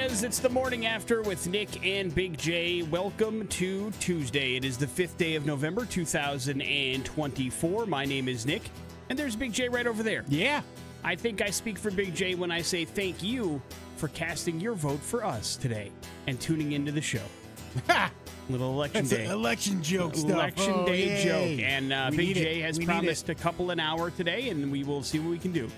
is. It's the morning after with Nick and Big J. Welcome to Tuesday. It is the 5th day of November, 2024. My name is Nick, and there's Big J right over there. Yeah. I think I speak for Big J when I say thank you for casting your vote for us today and tuning into the show. Little election That's day. Election joke stuff. Election day yay. joke. And Big J has promised a a couple an hour today, and we will see what we can do.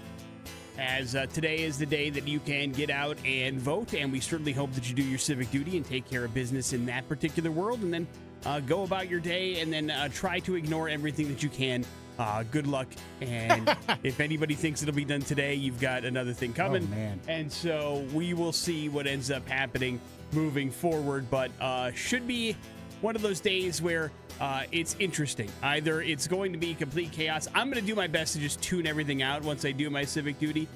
As today is the day that you can get out and vote, and we certainly hope that you do your civic duty and take care of business in that particular world, and then go about your day, and then try to ignore everything that you can. Good luck, and if anybody thinks it'll be done today, you've got another thing coming. Oh, man. And so we will see what ends up happening moving forward, but should be one of those days where it's interesting. Either it's going to be complete chaos. I'm going to do my best to just tune everything out once I do my civic duty,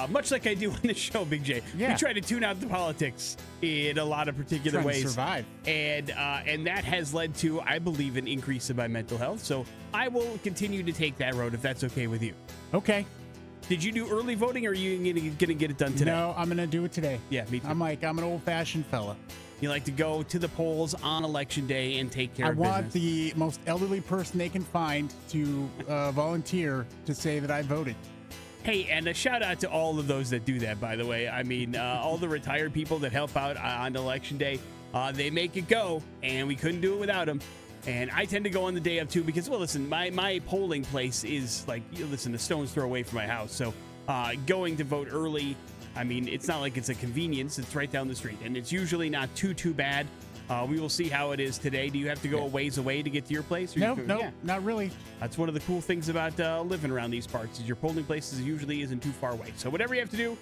much like I do on the show, Big J. Yeah. We try to tune out the politics in a lot of particular ways. To survive. And that has led to, I believe, an increase in my mental health. So I will continue to take that road if that's okay with you. Okay. Did you do early voting, or are you going to get it done today? No, I'm going to do it today. Yeah, me too. I'm an old-fashioned fella. You like to go to the polls on election day and take care of business. I want the most elderly person they can find to volunteer to say that I voted. Hey, and a shout out to all of those that do that, by the way. I mean, all the retired people that help out on election day, they make it go, and we couldn't do it without them. And I tend to go on the day of, too, because, well, listen, my polling place is, like, a stone's throw away from my house. So going to vote early, I mean, it's not like it's a convenience. It's right down the street, and it's usually not too bad. We will see how it is today. Do you have to go a ways away to get to your place? No, not really. That's one of the cool things about living around these parts is your polling places usually isn't too far away. So whatever you have to do,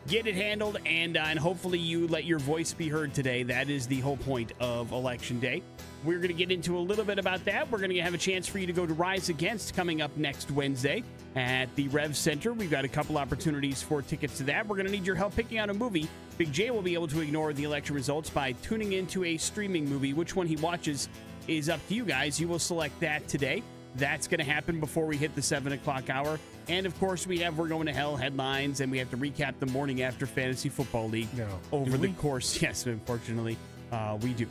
get it handled, and hopefully you let your voice be heard today. That is the whole point of Election Day. We're going to get into a little bit about that. We're going to have a chance for you to go to Rise Against coming up next Wednesday at the Rev Center. We've got a couple opportunities for tickets to that. We're going to need your help picking out a movie. Big J will be able to ignore the election results by tuning into a streaming movie. Which one he watches is up to you guys. You will select that today. That's going to happen before we hit the 7 o'clock hour. And, of course, we have We're Going to Hell headlines, and we have to recap the morning after Fantasy Football League over the course. Yes, unfortunately, we do.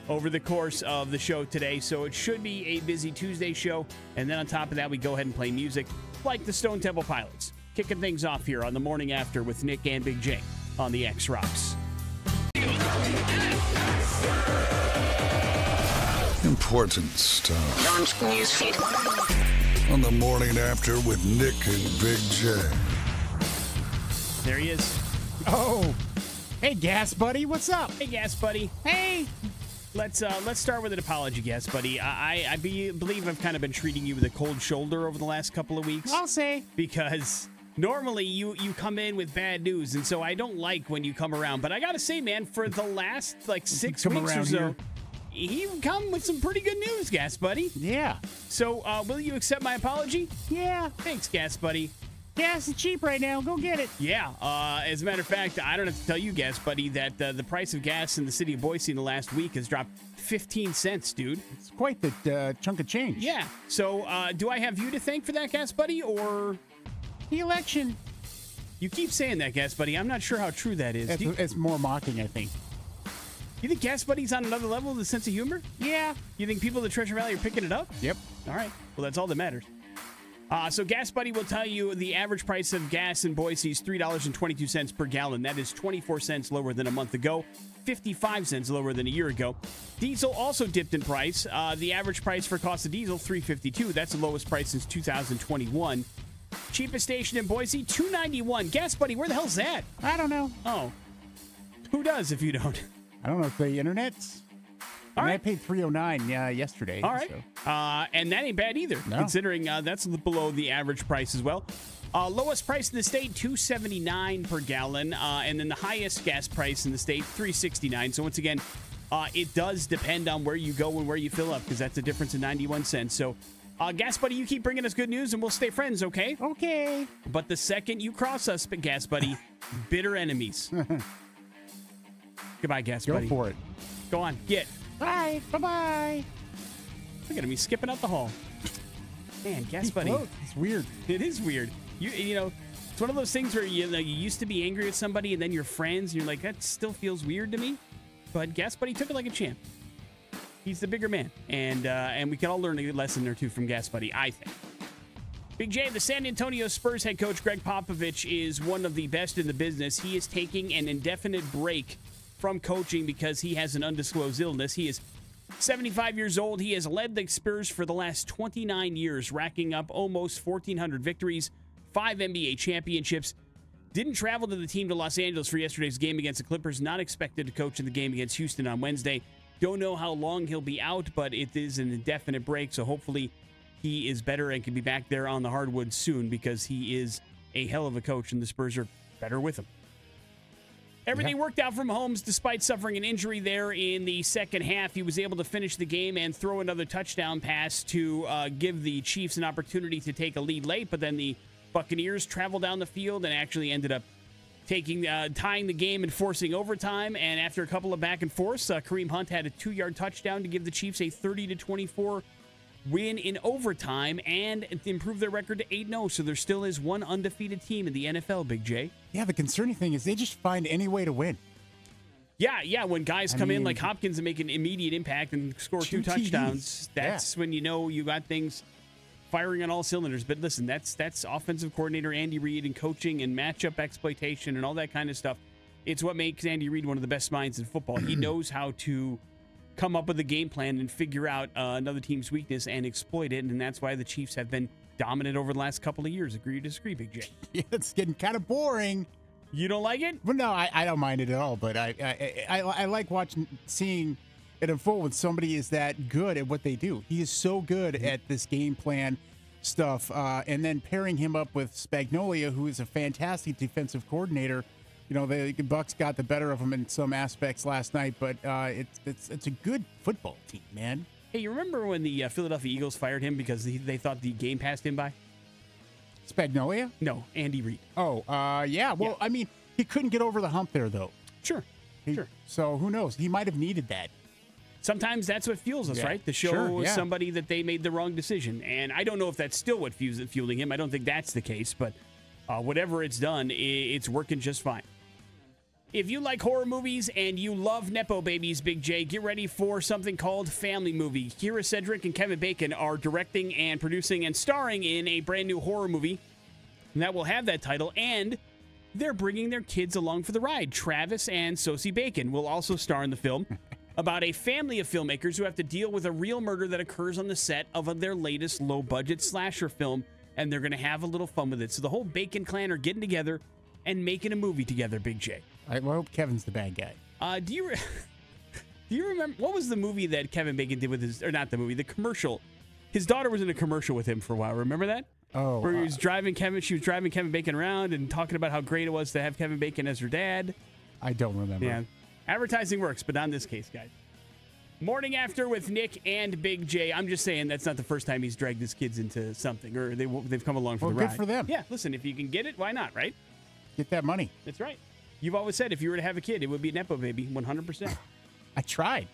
Over the course of the show today. So it should be a busy Tuesday show. And then on top of that, we go ahead and play music like the Stone Temple Pilots. Kicking things off here on the morning after with Nick and Big J on the X Rocks. Important stuff. On the morning after with Nick and Big J. There he is. Oh, hey, Gas Buddy, what's up? Hey, Gas Buddy. Hey. Let's start with an apology, Gas Buddy. I believe I've kind of been treating you with a cold shoulder over the last couple of weeks. I'll say. Because normally you come in with bad news, and so I don't like when you come around. But I got to say, man, for the last, 6 weeks or so, you've come with some pretty good news, Gas Buddy. Yeah. So, will you accept my apology? Yeah. Thanks, Gas Buddy. Gas is cheap right now. Go get it. Yeah. As a matter of fact, I don't have to tell you, Gas Buddy, that the price of gas in the city of Boise in the last week has dropped 15 cents, dude. It's quite the chunk of change. Yeah. So, do I have you to thank for that, Gas Buddy, or the election? You keep saying that, Gas Buddy. I'm not sure how true that is. It's more mocking, I think. You think Gas Buddy's on another level with a sense of humor? Yeah. You think people in the Treasure Valley are picking it up? Yep. All right. Well, that's all that matters. So Gas Buddy will tell you the average price of gas in Boise is $3.22 per gallon. That is 24 cents lower than a month ago, 55 cents lower than a year ago. Diesel also dipped in price. The average price for cost of diesel, $3.52. That's the lowest price since 2021. Cheapest station in Boise, $2.91. Gas Buddy, where the hell's that? I don't know. Oh. Who does if you don't? I don't know if the internet's... I paid $3.09 yesterday. All right. So. And that ain't bad either, considering that's below the average price as well. Lowest price in the state, $2.79 per gallon. And then the highest gas price in the state, $3.69. So once again, it does depend on where you go and where you fill up, because that's a difference in 91 cents. So, Gas Buddy, you keep bringing us good news, and we'll stay friends, okay? Okay. But the second you cross us, Gas Buddy, bitter enemies. Goodbye, Gas Buddy. Go for it. Go on, get. Bye. Bye-bye. Look at him. He's skipping out the hall. Man, Gas Buddy. It's weird. It is weird. You know, It's one of those things where you used to be angry at somebody and then you're friends and you're like, that still feels weird to me. But guess what? He took it like a champ. He's the bigger man. And we can all learn a good lesson or two from Gas Buddy, I think. Big J, the San Antonio Spurs head coach Greg Popovich is one of the best in the business. He is taking an indefinite break from coaching because he has an undisclosed illness. He is 75 years old. He has led the Spurs for the last 29 years, racking up almost 1,400 victories, 5 NBA championships. Didn't travel to the team to Los Angeles for yesterday's game against the Clippers. Not expected to coach in the game against Houston on Wednesday. Don't know how long he'll be out, but it is an indefinite break, so hopefully he is better and can be back there on the hardwood soon because he is a hell of a coach, and the Spurs are better with him. Everything worked out for Mahomes despite suffering an injury there in the second half. He was able to finish the game and throw another touchdown pass to give the Chiefs an opportunity to take a lead late, but then the Buccaneers traveled down the field and actually ended up tying the game and forcing overtime. And after a couple of back and forths, Kareem Hunt had a 2-yard touchdown to give the Chiefs a 30-24 win in overtime and improve their record to 8-0. So there still is one undefeated team in the NFL, Big J. Yeah, the concerning thing is they just find any way to win. Yeah. When guys come in like Hopkins and make an immediate impact and score 2 touchdowns, that's when you know you got things firing on all cylinders. But listen, that's offensive coordinator Andy Reid and coaching and matchup exploitation and all that kind of stuff. It's what makes Andy Reid one of the best minds in football. He knows how to come up with a game plan and figure out another team's weakness and exploit it, and that's why the Chiefs have been dominant over the last couple of years. Agree or disagree, Big J? Yeah, it's getting kind of boring. You don't like it? Well, no, I don't mind it at all, but I like seeing it unfold when somebody is that good at what they do. He is so good at this game plan stuff, and then pairing him up with Spagnuolo, who is a fantastic defensive coordinator. You know, the Bucs got the better of them in some aspects last night, but it's a good football team, man. Hey, you remember when the Philadelphia Eagles fired him because they thought the game passed him by? Spagnuolo? No, Andy Reid. Oh, yeah. Well, I mean, he couldn't get over the hump there, though. Sure. So who knows? He might have needed that. Sometimes that's what fuels us, right? To show somebody that they made the wrong decision. And I don't know if that's still what fueling him. I don't think that's the case, but whatever it's done, it's working just fine. If you like horror movies and you love Nepo babies, Big J, get ready for something called Family Movie. Kira Cedric and Kevin Bacon are directing and producing and starring in a brand new horror movie that will have that title, and they're bringing their kids along for the ride. Travis and Sosie Bacon will also star in the film about a family of filmmakers who have to deal with a real murder that occurs on the set of their latest low-budget slasher film, and they're going to have a little fun with it. So the whole Bacon clan are getting together and making a movie together, Big J. I hope Kevin's the bad guy. Do you remember what was the movie that Kevin Bacon did with his, or not the movie, the commercial? His daughter was in a commercial with him for a while. Remember that? Oh, where he was driving Kevin. She was driving Kevin Bacon around and talking about how great it was to have Kevin Bacon as her dad. I don't remember. Yeah, advertising works, but not in this case, guys. Morning After with Nick and Big J. I'm just saying that's not the first time he's dragged his kids into something, or they've come along for the ride. Good for them. Yeah, listen, if you can get it, why not, right? Get that money. That's right. You've always said if you were to have a kid, it would be a Nepo baby, 100%. I tried.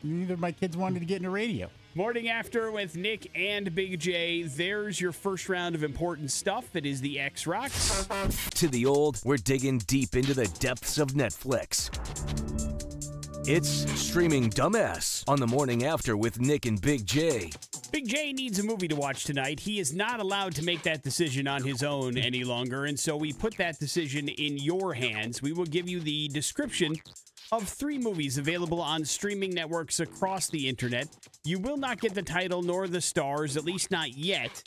Neither of my kids wanted to get into radio. Morning After with Nick and Big J. There's your first round of important stuff. It is the X-Rocks. To the old, we're digging deep into the depths of Netflix. It's Streaming Dumbass on the Morning After with Nick and Big J. Big J needs a movie to watch tonight. He is not allowed to make that decision on his own any longer, and so we put that decision in your hands. We will give you the description of 3 movies available on streaming networks across the internet. You will not get the title nor the stars, at least not yet.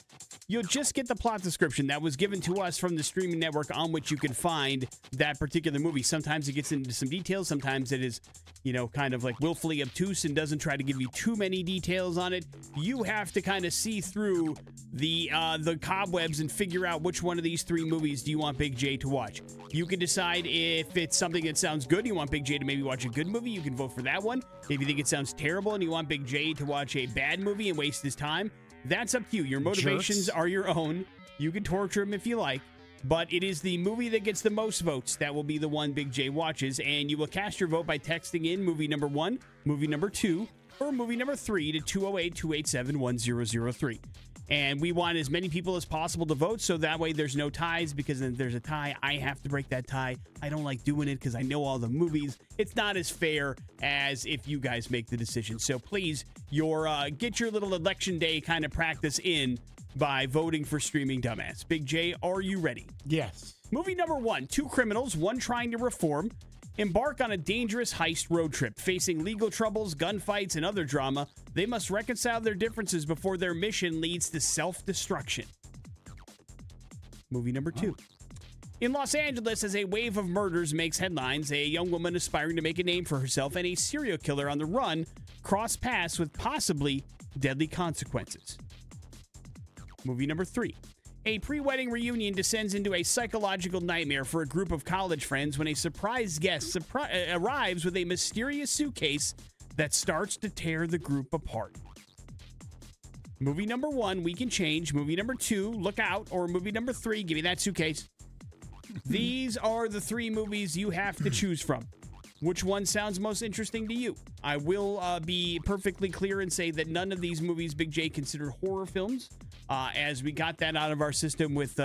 You'll just get the plot description that was given to us from the streaming network on which you can find that particular movie. Sometimes it gets into some details. Sometimes it is, kind of like willfully obtuse and doesn't try to give you too many details on it. You have to kind of see through the cobwebs and figure out which one of these 3 movies do you want Big J to watch. You can decide if it's something that sounds good, you want Big J to maybe watch a good movie, you can vote for that one. If you think it sounds terrible and you want Big J to watch a bad movie and waste his time, that's up to you. Your motivations are your own. You can torture him if you like, but it is the movie that gets the most votes that will be the one Big J watches, and you will cast your vote by texting in movie number 1, movie number 2, or movie number 3 to 208-287-1003. And we want as many people as possible to vote, so that way there's no ties, because then if there's a tie, I have to break that tie. I don't like doing it because I know all the movies. It's not as fair as if you guys make the decision. So please, get your little election day kind of practice in by voting for Streaming Dumbass. Big J, are you ready? Yes. Movie number 1, two criminals, one trying to reform, embark on a dangerous heist road trip. Facing legal troubles, gunfights, and other drama, they must reconcile their differences before their mission leads to self-destruction. Movie number 2. In Los Angeles, as a wave of murders makes headlines, a young woman aspiring to make a name for herself and a serial killer on the run cross paths with possibly deadly consequences. Movie number 3. A pre-wedding reunion descends into a psychological nightmare for a group of college friends when a surprise guest arrives with a mysterious suitcase that starts to tear the group apart. Movie number 1, we can change. Movie number 2, look out. Or movie number 3, give me that suitcase. These are the 3 movies you have to choose from. Which one sounds most interesting to you? I will be perfectly clear and say that none of these movies Big J considered horror films, as we got that out of our system with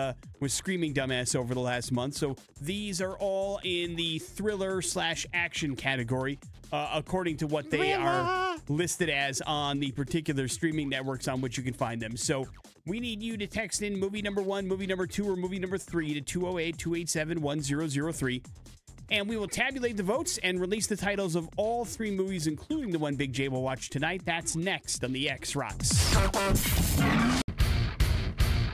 Screaming Dumbass over the last month. So these are all in the thriller/action category, according to what they are listed as on the particular streaming networks on which you can find them. So we need you to text in movie number 1, movie number 2, or movie number 3 to 208-287-1003. And we will tabulate the votes and release the titles of all 3 movies, including the one Big J will watch tonight. That's next on the X Rocks.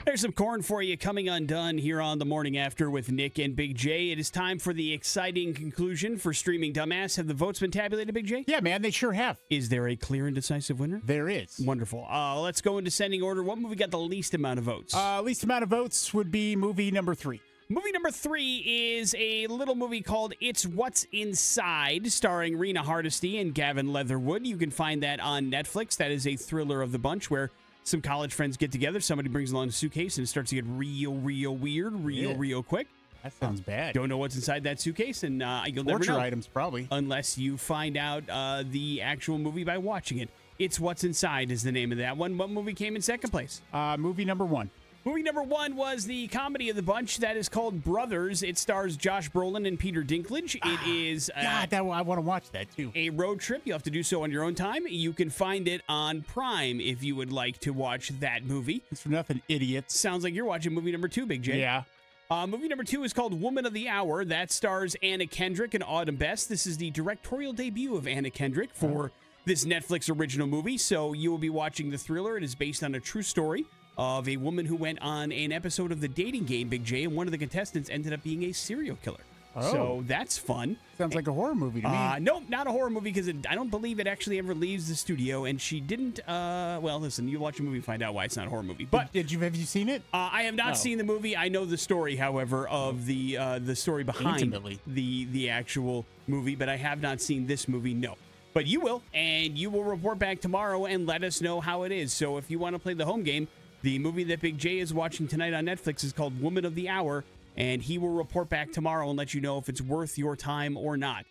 There's some corn for you coming undone here on The Morning After with Nick and Big J. It is time for the exciting conclusion for Streaming Dumbass. Have the votes been tabulated, Big J? Yeah, man, they sure have. Is there a clear and decisive winner? There is. Wonderful. Let's go in descending order. What movie got the least amount of votes? Least amount of votes would be movie number 3. Movie number 3 is a little movie called It's What's Inside, starring Rena Hardesty and Gavin Leatherwood. You can find that on Netflix. That is a thriller of the bunch where some college friends get together, somebody brings along a suitcase, and it starts to get real weird, real quick. That sounds bad. Don't know what's inside that suitcase, and you'll never know. Torture items, probably. Unless you find out the actual movie by watching it. It's What's Inside is the name of that one. What movie came in second place? Movie number 1. Movie number 1 was the comedy of the bunch that is called Brothers. It stars Josh Brolin and Peter Dinklage. It is God, I want to watch that too. A road trip. You have to do so on your own time. You can find it on Prime if you would like to watch that movie. It's for nothing, idiots. Sounds like you're watching movie number 2, Big J. Yeah. Movie number 2 is called Woman of the Hour. That stars Anna Kendrick and Autumn Best. This is the directorial debut of Anna Kendrick for this Netflix original movie. So you will be watching the thriller. It is based on a true story of a woman who went on an episode of The Dating Game, Big J, and one of the contestants ended up being a serial killer. Oh. So that's fun. Sounds like a horror movie to me. Nope, not a horror movie because I don't believe it actually ever leaves the studio, and she didn't. Well, listen, you watch a movie and find out why it's not a horror movie. But have you seen it? I have not seen the movie. I know the story, however, of the story behind the actual movie, but I have not seen this movie. No. But you will, and you will report back tomorrow and let us know how it is. So if you want to play the home game, the movie that Big J is watching tonight on Netflix is called Woman of the Hour, and he will report back tomorrow and let you know if it's worth your time or not.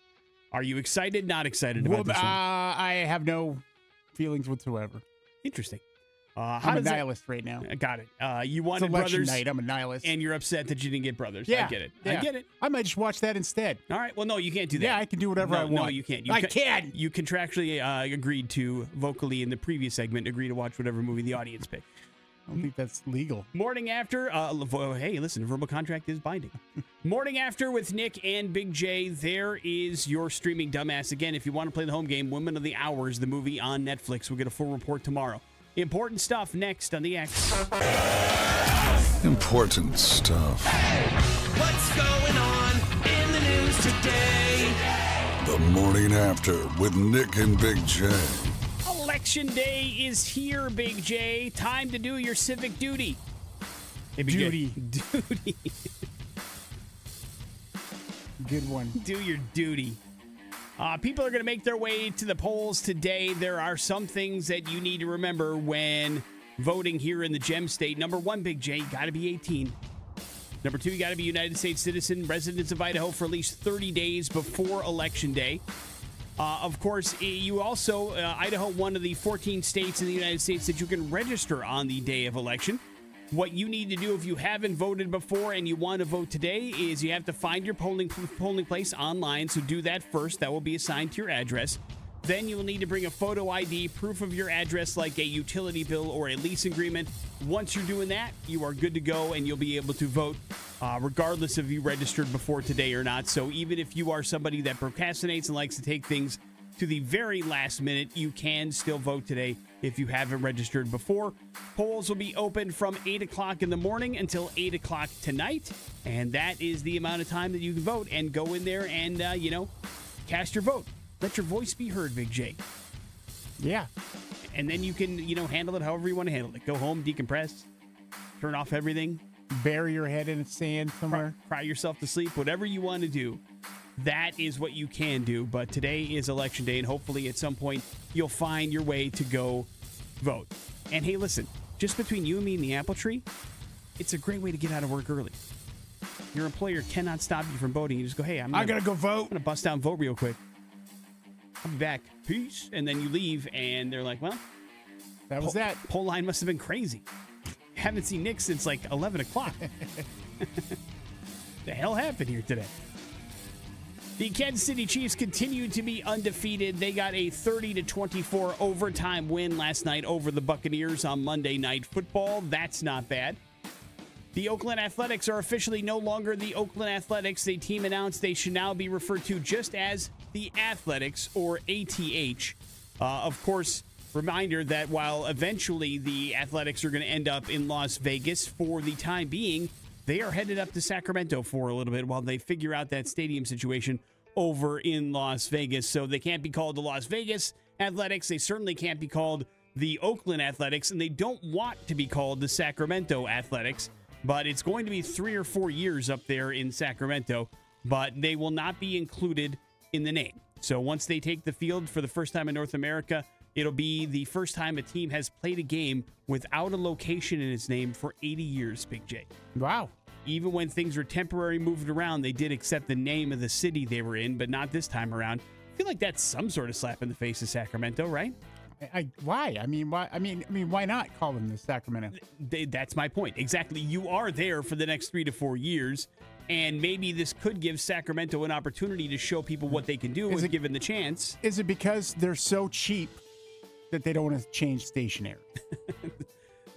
Are you excited? Not excited about this one? I have no feelings whatsoever. Interesting. I'm a nihilist right now. Got it. You wanted it's election Brothers night. I'm a nihilist. And you're upset that you didn't get Brothers. Yeah. I get it. Yeah. I get it. I might just watch that instead. All right. Well, no, you can't do that. Yeah, I can do whatever I want. No, you can't. I can. You contractually agreed to, vocally in the previous segment, agree to watch whatever movie the audience picked. I don't think that's legal. Morning After. Hey, listen, a verbal contract is binding. Morning After with Nick and Big J. There is your Streaming Dumbass. Again, if you want to play the home game, Women of the Hours, the movie on Netflix. We'll get a full report tomorrow. Important stuff next on the X. Important stuff. What's going on in the news today? The Morning After with Nick and Big J. Election day is here, Big J. Time to do your civic duty. Hey, Big Duty. J. Duty. Good one. Do your duty. People are going to make their way to the polls today. There are some things that you need to remember when voting here in the Gem State. Number 1, Big J, you got to be 18. Number 2, you got to be a United States citizen, residents of Idaho for at least 30 days before Election Day. Of course, you also, Idaho, one of the 14 states in the United States that you can register on the day of election. What you need to do if you haven't voted before and you want to vote today is you have to find your polling place online. So do that first. That will be assigned to your address. Then you will need to bring a photo ID, proof of your address like a utility bill or a lease agreement. Once you're doing that, you are good to go and you'll be able to vote regardless if you registered before today or not. So even if you are somebody that procrastinates and likes to take things to the very last minute, you can still vote today if you haven't registered before. Polls will be open from 8 o'clock in the morning until 8 o'clock tonight. And that is the amount of time that you can vote and go in there and, cast your vote. Let your voice be heard, Big J. Yeah. And then you can, handle it however you want to handle it. Go home, decompress, turn off everything. Bury your head in the sand somewhere. Cry yourself to sleep, whatever you want to do. That is what you can do. But today is election day, and hopefully at some point you'll find your way to go vote. And hey, listen, just between you and me and the apple tree, it's a great way to get out of work early. Your employer cannot stop you from voting. You just go, hey, I gotta go vote. I'm going to bust down and vote real quick. I'll be back. Peace. And then you leave, and they're like, well, that was that. Poll line must have been crazy. Haven't seen Nick since like 11 o'clock. The hell happened here today? The Kansas City Chiefs continue to be undefeated. They got a 30-24 overtime win last night over the Buccaneers on Monday Night Football. That's not bad. The Oakland Athletics are officially no longer the Oakland Athletics. The team announced they should now be referred to just as the Athletics, or ATH. Of course, reminder that while eventually the Athletics are going to end up in Las Vegas, for the time being, they are headed up to Sacramento for a little bit while they figure out that stadium situation over in Las Vegas. So they can't be called the Las Vegas Athletics. They certainly can't be called the Oakland Athletics, and they don't want to be called the Sacramento Athletics. But it's going to be 3 or 4 years up there in Sacramento, but they will not be included in the name. So once they take the field for the first time in North America, it'll be the first time a team has played a game without a location in its name for 80 years, Big J. Wow. Even when things were temporarily moved around, they did accept the name of the city they were in, but not this time around. I feel like that's some sort of slap in the face of Sacramento, right? Why? I mean, why? I mean, why not call them the Sacramento? That's my point. Exactly. You are there for the next 3 to 4 years, and maybe this could give Sacramento an opportunity to show people what they can do if given the chance. Is it because they're so cheap that they don't want to change stationery?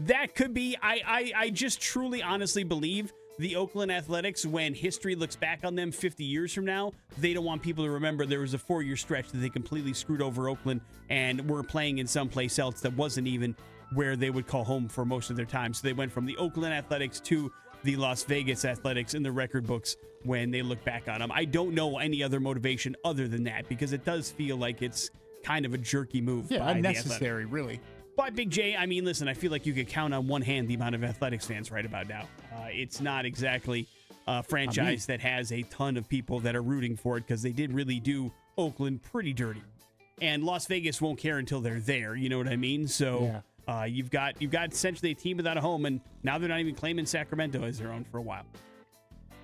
That could be. I just truly, honestly believe the Oakland Athletics, when history looks back on them 50 years from now, they don't want people to remember there was a 4-year stretch that they completely screwed over Oakland and were playing in someplace else that wasn't even where they would call home for most of their time. So they went from the Oakland Athletics to the Las Vegas Athletics in the record books when they look back on them. I don't know any other motivation other than that, because it does feel like it's kind of a jerky move. Yeah, unnecessary, really. But Big J, I mean, listen, I feel like you could count on one hand the amount of Athletics fans right about now. It's not exactly a franchise that has a ton of people that are rooting for it, because they did really do Oakland pretty dirty. And Las Vegas won't care until they're there, you know what I mean? So you've got essentially a team without a home, and now they're not even claiming Sacramento as their own for a while.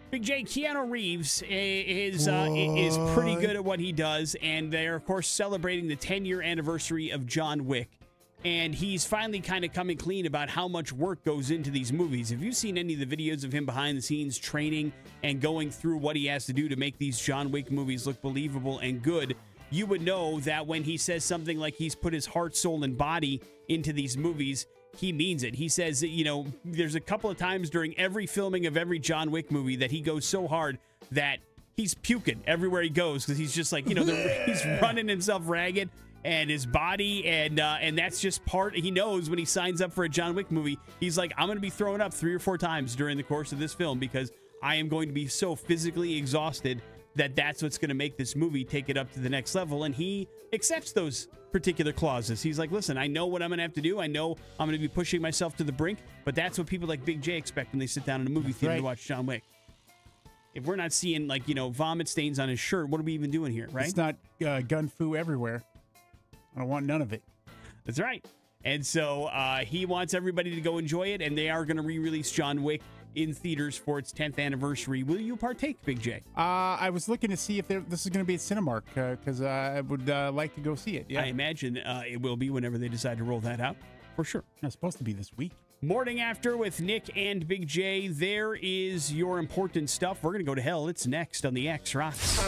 Big J, Keanu Reeves is pretty good at what he does, and they're, of course, celebrating the 10-year anniversary of John Wick. And he's finally kind of coming clean about how much work goes into these movies. Have you seen any of the videos of him behind the scenes training and going through what he has to do to make these John Wick movies look believable and good? You would know that when he says something like he's put his heart, soul, and body into these movies, he means it. He says that, there's a couple of times during every filming of every John Wick movie that he goes so hard that he's puking everywhere he goes, because he's just like, he's running himself ragged. And his body, and that's just part. He knows when he signs up for a John Wick movie, he's like, I'm going to be throwing up 3 or 4 times during the course of this film, because I am going to be so physically exhausted that's what's going to make this movie take it up to the next level. And he accepts those particular clauses. He's like, listen, I know what I'm going to have to do. I know I'm going to be pushing myself to the brink, but that's what people like Big J expect when they sit down in a movie theater to watch John Wick. If we're not seeing, vomit stains on his shirt, what are we even doing here, right? It's not gun fu everywhere. I don't want none of it. That's right. And so he wants everybody to go enjoy it, and they are going to re-release John Wick in theaters for its 10th anniversary. Will you partake, Big J? I was looking to see if this is going to be at Cinemark because I would like to go see it. Yeah, I imagine it will be whenever they decide to roll that out, for sure. It's supposed to be this week. Morning After with Nick and Big J. There is your important stuff. We're going to go to hell. It's next on the X Rocks.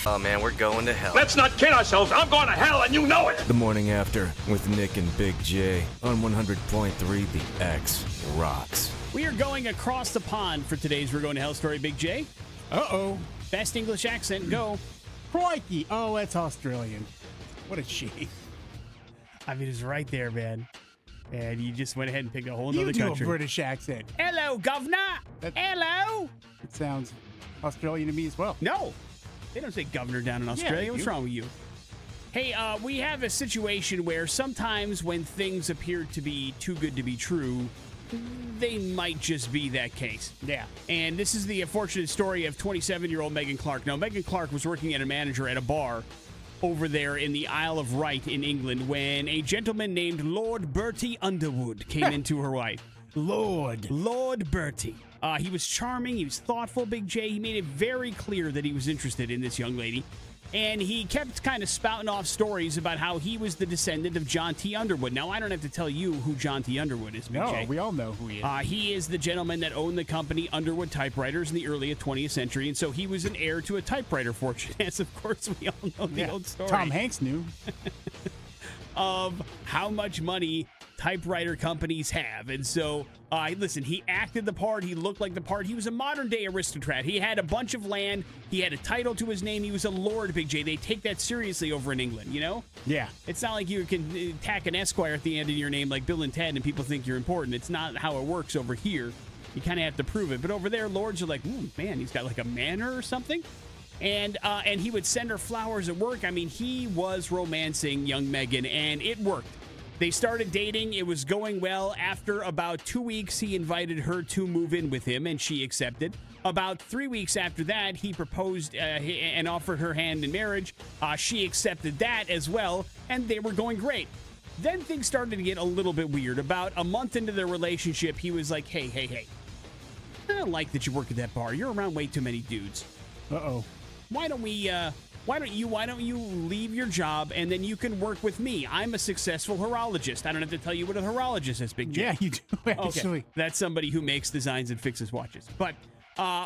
Oh man, we're going to hell. Let's not kid ourselves. I'm going to hell, and you know it. The Morning After with Nick and Big J on 100.3 The X Rocks. We are going across the pond for today's We're Going to Hell story, Big J. Uh-oh. Best English accent, go. Crikey. Oh, that's Australian. What a shame. I mean, it's right there, man. And you just went ahead and picked a whole nother You do country. a British accent. Hello, governor. Hello. It sounds Australian to me as well. No, they don't say governor down in Australia. they What's do. wrong with you? Hey, we have a situation where sometimes when things appear to be too good to be true, they might just be that case. Yeah. And this is the unfortunate story of 27-year-old Megan Clark. Now, Megan Clark was working as a manager at a bar over there in the Isle of Wight in England when a gentleman named Lord Bertie Underwood came into her life. Lord Bertie. He was charming. He was thoughtful, Big J. He made it very clear that he was interested in this young lady. And he kept kind of spouting off stories about how he was the descendant of John T. Underwood. Now, I don't have to tell you who John T. Underwood is, Big No, J. we all know who he is. He is the gentleman that owned the company Underwood Typewriters in the early 20th century, and so he was an heir to a typewriter fortune, as of course we all know the old story. Tom Hanks knew. Of how much money typewriter companies have. And so, listen, he acted the part. He looked like the part. He was a modern-day aristocrat. He had a bunch of land. He had a title to his name. He was a lord, Big J. They take that seriously over in England, you know? Yeah. It's not like you can tack an Esquire at the end of your name like Bill and Ted and people think you're important. It's not how it works over here. You kind of have to prove it. But over there, lords are like, ooh, man, he's got like a manor or something. And he would send her flowers at work. I mean, he was romancing young Megan, and it worked. They started dating. It was going well. After about 2 weeks, he invited her to move in with him, and she accepted. About 3 weeks after that, he proposed and offered her hand in marriage. She accepted that as well, and they were going great. Then things started to get a little bit weird. About a month into their relationship, he was like, hey. I don't like that you work at that bar. You're around way too many dudes. Uh-oh. Why don't you leave your job and then you can work with me? I'm a successful horologist. I don't have to tell you what a horologist is, Big J. Yeah, you do, actually. Okay. That's somebody who makes designs and fixes watches. But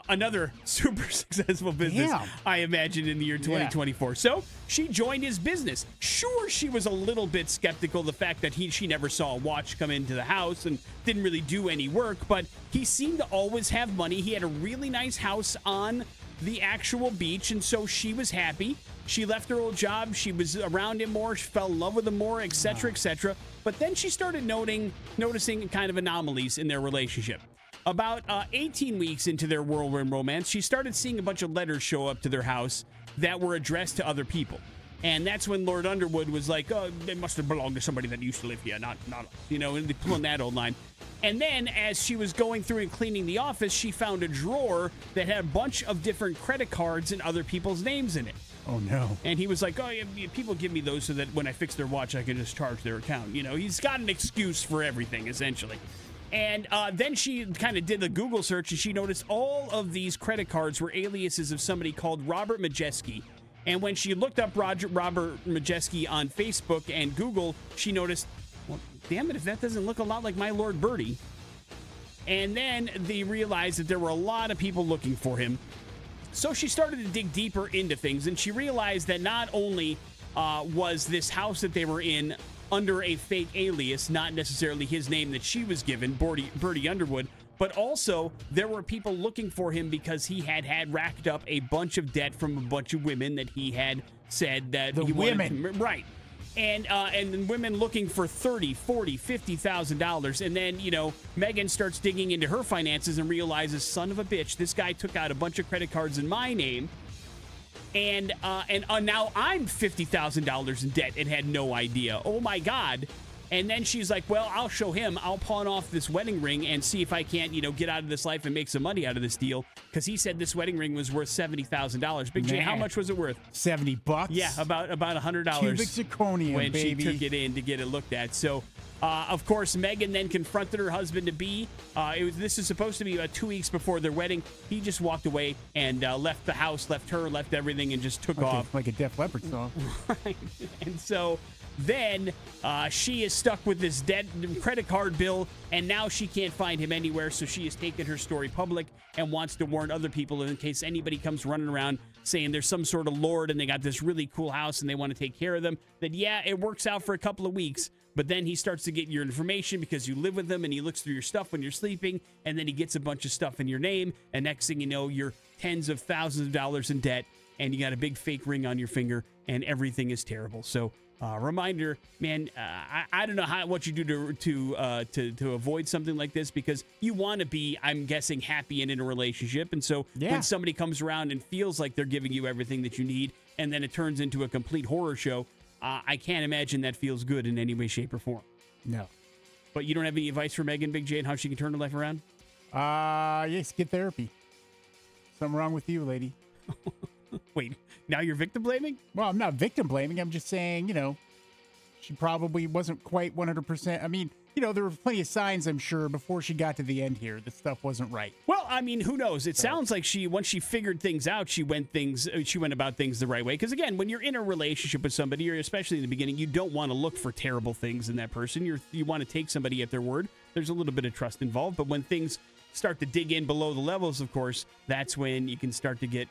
another super successful business, Damn. I imagine, in the year 2024. Yeah. So she joined his business. Sure, she was a little bit skeptical the fact that she never saw a watch come into the house and didn't really do any work, but he seemed to always have money. He had a really nice house on the actual beach, and so she was happy. She left her old job. She was around him more. She fell in love with him more, etc., etc. But then she started noticing kind of anomalies in their relationship. About 18 weeks into their whirlwind romance, she started seeing a bunch of letters show up to their house that were addressed to other people. And that's when Lord Underwood was like, oh, they must have belonged to somebody that used to live here, not us. You know, and they pulling that old line. And then as she was going through and cleaning the office, she found a drawer that had a bunch of different credit cards and other people's names in it. Oh, no. And he was like, oh, yeah, people give me those so that when I fix their watch, I can just charge their account. You know, he's got an excuse for everything, essentially. And then she kind of did the Google search, and she noticed all of these credit cards were aliases of somebody called Robert Majeski. And when she looked up Robert Majeski on Facebook and Google, she noticed, well, damn it, if that doesn't look a lot like my Lord Bertie. And then they realized that there were a lot of people looking for him. So she started to dig deeper into things, and she realized that not only was this house that they were in under a fake alias, not necessarily his name that she was given, Bertie Underwood, but also there were people looking for him because he had racked up a bunch of debt from a bunch of women that he had said that he wanted to, right. And women looking for $30,000, $40,000, $50,000. And then, you know, Megan starts digging into her finances and realizes, son of a bitch, this guy took out a bunch of credit cards in my name. And now I'm $50,000 in debt and had no idea. Oh, my God. And then she's like, well, I'll show him. I'll pawn off this wedding ring and see if I can't, you know, get out of this life and make some money out of this deal. Because he said this wedding ring was worth $70,000. Big J, how much was it worth? $70. Yeah, about $100. Cubic zirconium, when baby. she took it in to get it looked at. So Of course, Megan then confronted her husband-to-be. This is supposed to be about 2 weeks before their wedding. He just walked away and left the house, left her, left everything, and just took off. Like a Def Leppard song. Right. And so then she is stuck with this dead credit card bill, and now she can't find him anywhere, so she has taken her story public and wants to warn other people in case anybody comes running around saying there's some sort of lord and they got this really cool house and they want to take care of them, that, yeah, it works out for a couple of weeks, but then he starts to get your information because you live with him, and he looks through your stuff when you're sleeping, and then he gets a bunch of stuff in your name, and next thing you know, you're tens of thousands of dollars in debt, and you got a big fake ring on your finger, and everything is terrible. So, reminder, man, I don't know what you do to avoid something like this, because you want to be, I'm guessing, happy and in a relationship, and so when somebody comes around and feels like they're giving you everything that you need, and then it turns into a complete horror show, I can't imagine that feels good in any way, shape, or form. No. But you don't have any advice for Megan, Big J, on how she can turn her life around? Yes, get therapy. Something wrong with you, lady. Wait, now you're victim blaming? Well, I'm not victim blaming. I'm just saying, she probably wasn't quite 100%. I mean, there were plenty of signs, I'm sure, before she got to the end here that stuff wasn't right. Well, I mean, who knows? It sounds like once she figured things out, she went about things the right way. Because again, when you're in a relationship with somebody, or especially in the beginning, you don't want to look for terrible things in that person. You want to take somebody at their word. There's a little bit of trust involved, but when things start to dig in below the levels, of course, that's when you can start to get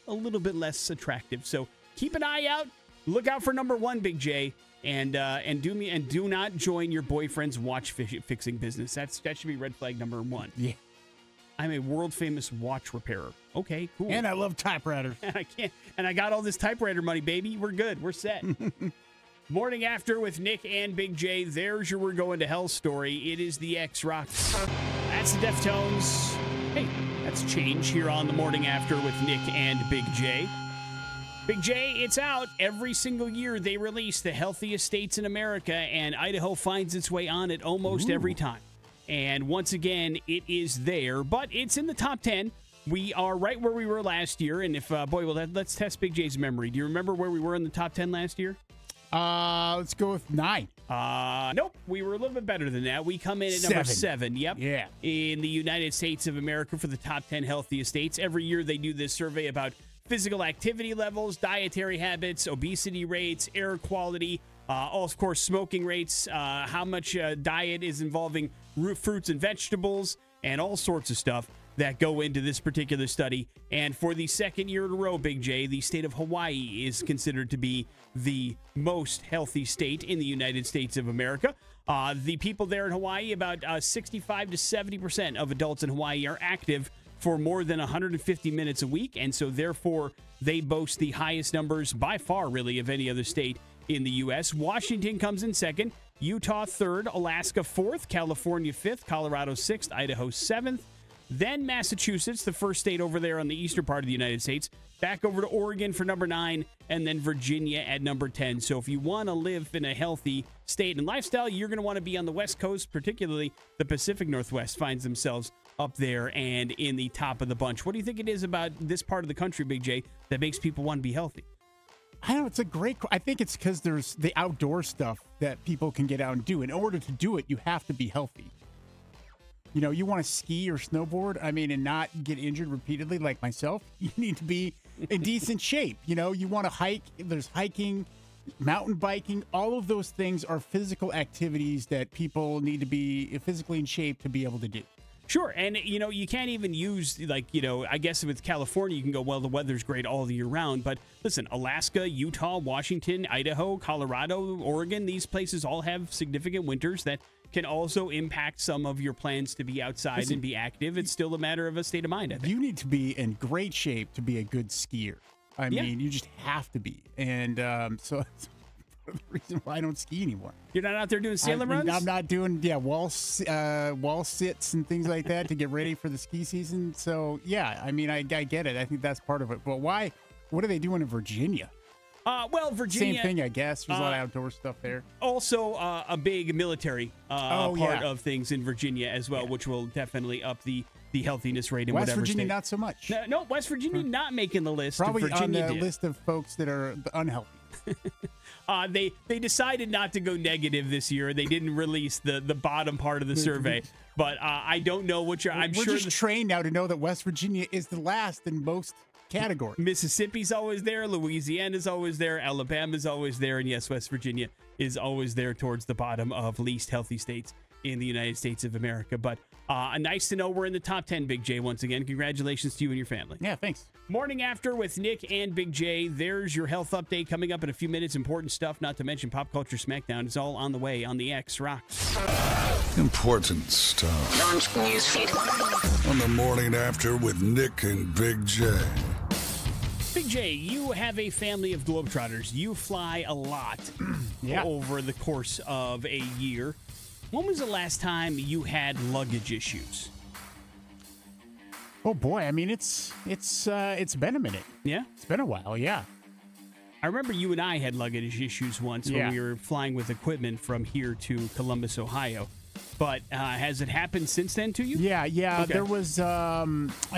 a little bit less attractive. So keep an eye out. Look out for number one, Big J. And do not join your boyfriend's watch fixing business. That should be red flag number one. Yeah. I'm a world famous watch repairer. Okay, cool. And I love typewriters. And I got all this typewriter money, baby. We're good. We're set. Morning After with Nick and Big J. There's your We're Going to Hell story. It is the X-Rocks. That's the Deftones. Hey, that's Change here on the Morning After with Nick and Big J. Big J, it's out. Every single year they release the healthiest states in America, and Idaho finds its way on it almost every time. And once again, it is there, but it's in the top 10. We are right where we were last year, and let's test Big J's memory. Do you remember where we were in the top 10 last year? Let's go with 9. Nope. We were a little bit better than that. We come in at number 7. Yep. Yeah. In the United States of America for the top 10 healthiest states. Every year they do this survey about physical activity levels, dietary habits, obesity rates, air quality, of course, smoking rates, how much diet is involving fruits and vegetables, and all sorts of stuff that go into this particular study. And for the second year in a row, Big J, the state of Hawaii is considered to be the most healthy state in the United States of America. The people there in Hawaii, about 65 to 70% of adults in Hawaii are active for more than 150 minutes a week, and so therefore they boast the highest numbers by far, really, of any other state in the U.S. Washington comes in second, Utah third, Alaska 4th, California 5th, Colorado 6th, Idaho 7th, then Massachusetts, the first state over there on the eastern part of the United States, back over to Oregon for number 9, and then Virginia at number 10. So if you want to live in a healthy state and lifestyle, you're going to want to be on the West Coast, particularly the Pacific Northwest finds themselves up there and in the top of the bunch. What do you think it is about this part of the country, Big J, that makes people want to be healthy? I don't know. It's a great. I think it's because there's the outdoor stuff that people can get out and do. In order to do it, you have to be healthy. You want to ski or snowboard, and not get injured repeatedly like myself. You need to be in decent shape. You want to hike. There's hiking, mountain biking. All of those things are physical activities that people need to be physically in shape to be able to do. Sure, and you can't even use I guess with California you can go, well, the weather's great all the year round, but listen, Alaska, Utah, Washington, Idaho, Colorado, Oregon, these places all have significant winters that can also impact some of your plans to be outside and be active. It's still a matter of a state of mind, I think. You need to be in great shape to be a good skier. I mean, you just have to be, and so the reason why I don't ski anymore. You're not out there doing sailing runs? I'm not doing wall sits and things like that to get ready for the ski season. So yeah, I get it. I think that's part of it. But why? What are they doing in Virginia? Well, Virginia. Same thing, I guess. There's a lot of outdoor stuff there. Also, a big military part of things in Virginia as well, which will definitely up the healthiness rate in West whatever Virginia, state. Not so much. No, West Virginia not making the list. Probably Virginia on the did. list of folks that are unhealthy. They decided not to go negative this year. They didn't release the bottom part of the survey. But I don't know what you're. We're just trained now to know that West Virginia is the last in most categories. Mississippi's always there. Louisiana's always there. Alabama's always there. And yes, West Virginia is always there towards the bottom of least healthy states in the United States of America. But nice to know we're in the top 10, Big J, once again. Congratulations to you and your family. Yeah, thanks. Morning After with Nick and Big J. There's your health update coming up in a few minutes. Important stuff, not to mention Pop Culture Smackdown. It's all on the way on the X Rocks. Important stuff. Launch newsfeed. On the Morning After with Nick and Big J. Big J, you have a family of Globetrotters. You fly a lot over the course of a year. When was the last time you had luggage issues? Oh boy, I mean it's been a minute. Yeah, it's been a while. Yeah, I remember you and I had luggage issues once when we were flying with equipment from here to Columbus, Ohio. But has it happened since then to you? Yeah. Okay. There was I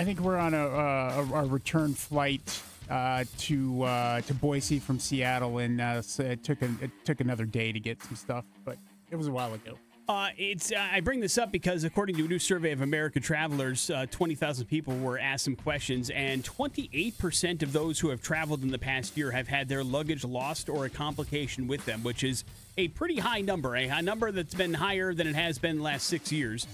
think we're on a return flight to Boise from Seattle, and so it took another day to get some stuff, but it was a while ago. I bring this up because according to a new survey of American travelers, 20,000 people were asked some questions, and 28% of those who have traveled in the past year have had their luggage lost or a complication with them, which is a pretty high number, a number that's been higher than it has been the last 6 years.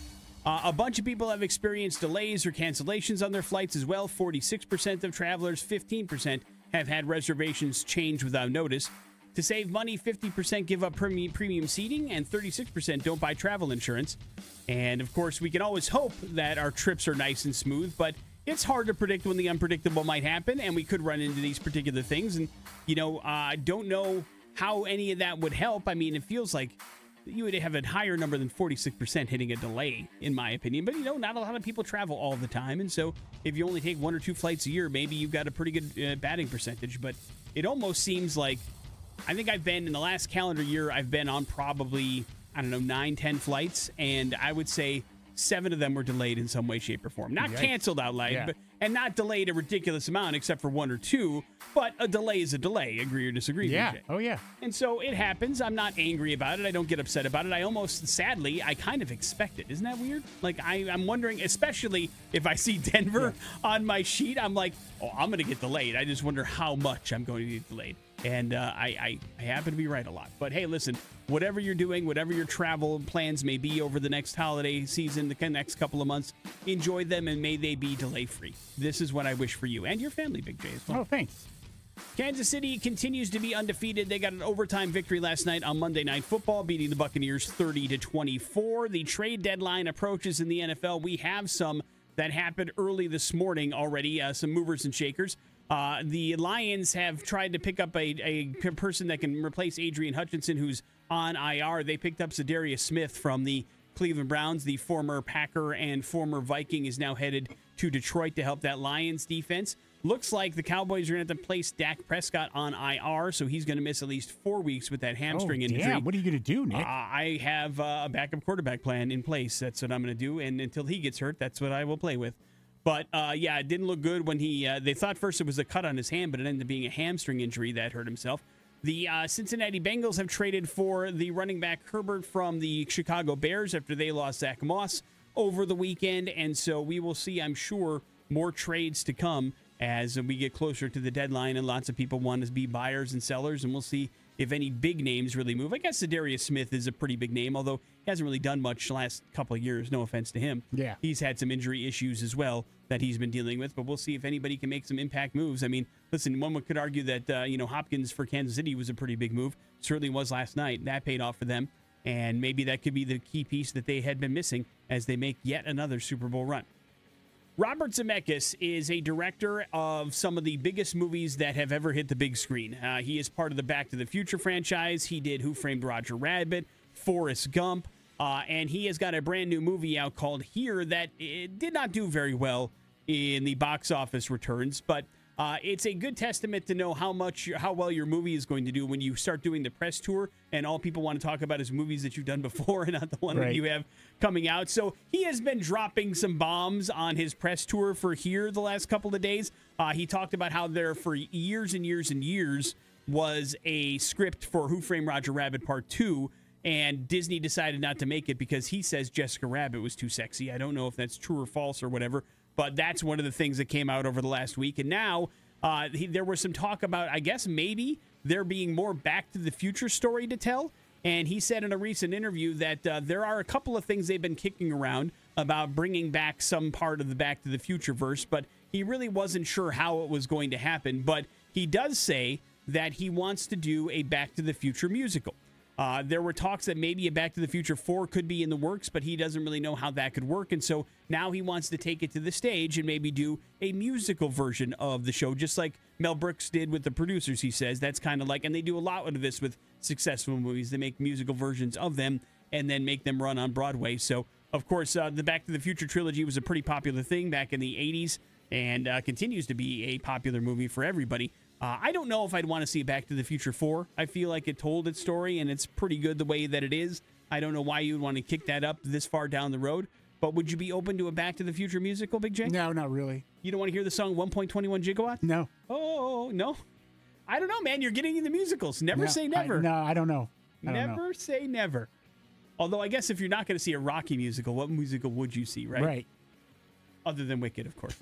A bunch of people have experienced delays or cancellations on their flights as well. 46% of travelers, 15% have had reservations changed without notice. To save money, 50% give up premium seating, and 36% don't buy travel insurance. And, of course, we can always hope that our trips are nice and smooth, but it's hard to predict when the unpredictable might happen, and we could run into these particular things. And, I don't know how any of that would help. I mean, it feels like you would have a higher number than 46% hitting a delay, in my opinion. But, not a lot of people travel all the time, and so if you only take 1 or 2 flights a year, maybe you've got a pretty good batting percentage. But it almost seems like I think in the last calendar year, I've been on probably, 9, 10 flights, and I would say 7 of them were delayed in some way, shape, or form. Not canceled outright, and not delayed a ridiculous amount except for 1 or 2, but a delay is a delay. Agree or disagree? Yeah. BJ? Oh, yeah. And so it happens. I'm not angry about it. I don't get upset about it. I almost, sadly, I kind of expect it. Isn't that weird? Like, I'm wondering, especially if I see Denver on my sheet, I'm like, oh, I'm going to get delayed. I just wonder how much I'm going to get delayed. And I happen to be right a lot. But hey, listen, whatever you're doing, whatever your travel plans may be over the next holiday season, the next couple of months, enjoy them and may they be delay-free. This is what I wish for you and your family, Big J, as well. Oh, thanks. Kansas City continues to be undefeated. They got an overtime victory last night on Monday Night Football, beating the Buccaneers 30-24. The trade deadline approaches in the NFL. We have some that happened early this morning already, some movers and shakers. The Lions have tried to pick up a person that can replace Adrian Hutchinson, who's on IR. They picked up Zadarius Smith from the Cleveland Browns. The former Packer and former Viking is now headed to Detroit to help that Lions defense. Looks like the Cowboys are going to have to place Dak Prescott on IR, so he's going to miss at least 4 weeks with that hamstring injury. Yeah, what are you going to do, Nick? I have a backup quarterback plan in place. That's what I'm going to do, and until he gets hurt, that's what I will play with. But, it didn't look good when they thought first it was a cut on his hand, but it ended up being a hamstring injury that hurt himself. The Cincinnati Bengals have traded for the running back Herbert from the Chicago Bears after they lost Zach Moss over the weekend. And so we will see, I'm sure, more trades to come as we get closer to the deadline, and lots of people want to be buyers and sellers, and we'll see if any big names really move. I guess Zadarius Smith is a pretty big name, although he hasn't really done much the last couple of years. No offense to him. Yeah. He's had some injury issues as well that he's been dealing with, but we'll see if anybody can make some impact moves. I mean, listen, one could argue that, Hopkins for Kansas City was a pretty big move. Certainly was last night. That paid off for them, and maybe that could be the key piece that they had been missing as they make yet another Super Bowl run. Robert Zemeckis is a director of some of the biggest movies that have ever hit the big screen. He is part of the Back to the Future franchise. He did Who Framed Roger Rabbit, Forrest Gump, and he has got a brand new movie out called Here that it did not do very well in the box office returns, but it's a good testament to know how well your movie is going to do when you start doing the press tour and all people want to talk about is movies that you've done before and not the one that you have coming out. So he has been dropping some bombs on his press tour for Here the last couple of days. He talked about how there for years and years and years was a script for Who Framed Roger Rabbit Part 2, and Disney decided not to make it because he says Jessica Rabbit was too sexy. I don't know if that's true or false or whatever, but that's one of the things that came out over the last week. And now there was some talk about, I guess, maybe there being more Back to the Future story to tell. And he said in a recent interview that there are a couple of things they've been kicking around about bringing back some part of the Back to the Future verse, but he really wasn't sure how it was going to happen. But he does say that he wants to do a Back to the Future musical. There were talks that maybe a Back to the Future 4 could be in the works, but he doesn't really know how that could work. And so now he wants to take it to the stage and maybe do a musical version of the show, just like Mel Brooks did with The Producers, he says. That's kind of like, and they do a lot of this with successful movies. They make musical versions of them and then make them run on Broadway. So, of course, the Back to the Future trilogy was a pretty popular thing back in the 80s and continues to be a popular movie for everybody. I don't know if I'd want to see Back to the Future 4. I feel like it told its story, and it's pretty good the way that it is. I don't know why you would want to kick that up this far down the road. But would you be open to a Back to the Future musical, Big J? No, not really. You don't want to hear the song 1.21 Gigawatts? No. Oh, no? I don't know, man. You're getting into musicals. Never say never. I don't know. Never say never. Although I guess if you're not going to see a Rocky musical, what musical would you see, right? Right. Other than Wicked, of course.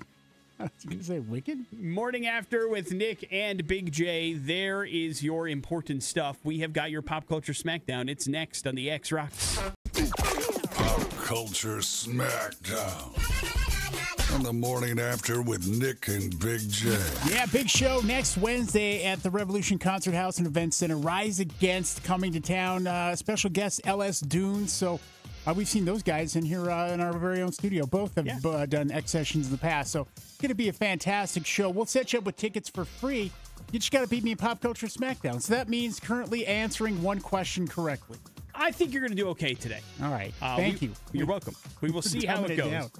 I was going to say Wicked? Morning After with Nick and Big J. There is your important stuff. We have got your Pop Culture Smackdown. It's next on the X Rocks. Pop Culture Smackdown. On the Morning After with Nick and Big J. Yeah, big show next Wednesday at the Revolution Concert House and Event Center. Rise Against coming to town. Special guest LS Dunes. So we've seen those guys in here in our very own studio. Both have done X sessions in the past. So it's going to be a fantastic show. We'll set you up with tickets for free. You just got to beat me in Pop Culture Smackdown. So that means currently answering one question correctly. I think you're going to do okay today. All right. Thank you. You're welcome. We will see how it goes.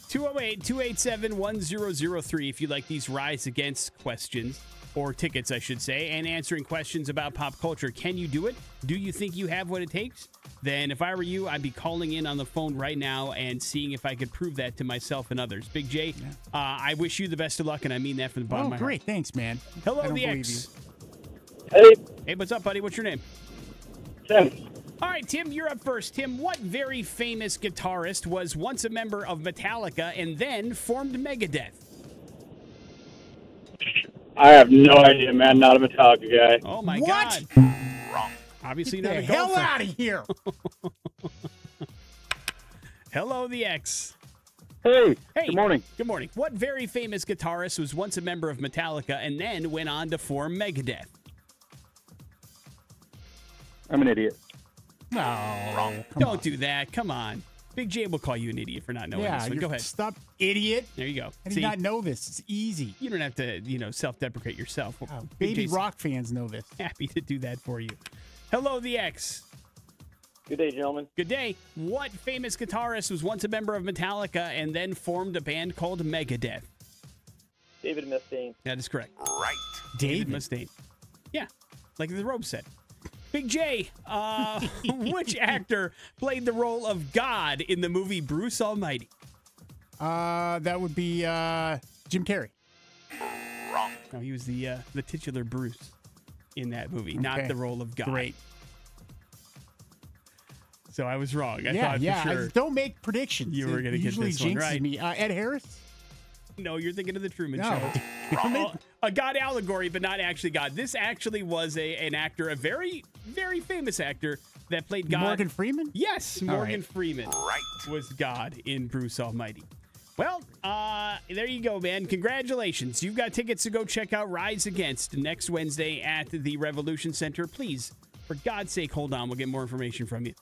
208-287-1003 if you like these Rise Against questions, or tickets, I should say, and answering questions about pop culture. Can you do it? Do you think you have what it takes? Then if I were you, I'd be calling in on the phone right now and seeing if I could prove that to myself and others. Big J, I wish you the best of luck, and I mean that from the bottom of my heart. Great. Thanks, man. Hello, the X. Hey, what's up, buddy? What's your name? Tim. All right, Tim, you're up first. Tim, what very famous guitarist was once a member of Metallica and then formed Megadeth? I have no idea, man. Not a Metallica guy. Oh, my What? God. Wrong. Obviously not a Get the hell out of here. Hello, the X. Hey, good morning. Good morning. What very famous guitarist was once a member of Metallica and then went on to form Megadeth? I'm an idiot. No. Wrong. Don't do that. Come on. Big J will call you an idiot for not knowing this one. Go ahead. Stop, idiot. There you go. I did not know this. It's easy. You don't have to, self-deprecate yourself. Baby rock fans know this. Happy to do that for you. Hello, the X. Good day, gentlemen. Good day. What famous guitarist was once a member of Metallica and then formed a band called Megadeth? David Mustaine. That is correct. Right. David Mustaine. Yeah, like the robe said. Big J, which actor played the role of God in the movie Bruce Almighty? That would be Jim Carrey. Wrong. No, he was the titular Bruce in that movie, not the role of God. Great. So I was wrong. I thought for sure. Don't make predictions. You were going to get this one right. Me. Ed Harris? No, you're thinking of the Truman Show. A God allegory, but not actually God. This actually was an actor, a very, very famous actor that played God. Morgan Freeman? Yes, Morgan Freeman was God in Bruce Almighty. Well, there you go, man. Congratulations. You've got tickets to go check out Rise Against next Wednesday at the Revolution Center. Please, for God's sake, hold on. We'll get more information from you.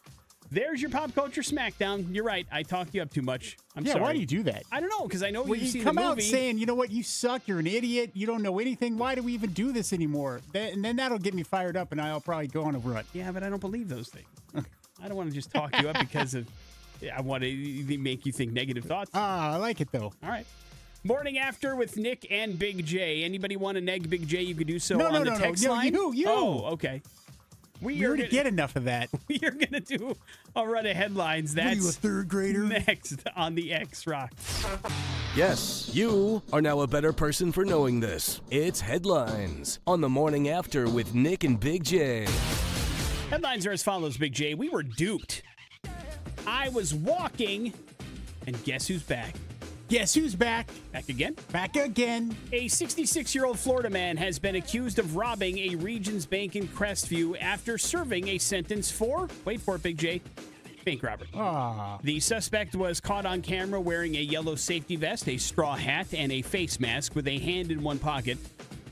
There's your Pop Culture Smackdown. You're right. I talked you up too much. I'm sorry. Why do you do that? I don't know, because I know you've seen the movie. You come out saying, you know what, you suck, you're an idiot, you don't know anything. Why do we even do this anymore? And then that'll get me fired up, and I'll probably go on a run. Yeah, but I don't believe those things. I don't want to just talk you up because of I want to make you think negative thoughts. I like it, though. All right. Morning After with Nick and Big J. Anybody want to neg Big J, you could do so on the text line. You. Oh, okay. We already get enough of that. We are going to do a run of headlines. That's what are you, a third grader? Next on the X Rock. Yes, you are now a better person for knowing this. It's Headlines on the Morning After with Nick and Big J. Headlines are as follows, Big J. We were duped. I was walking, and guess who's back? Guess who's back? Back again? Back again. A 66-year-old Florida man has been accused of robbing a Regions Bank in Crestview after serving a sentence for, wait for it, Big J, bank robbery. The suspect was caught on camera wearing a yellow safety vest, a straw hat, and a face mask with a hand in one pocket.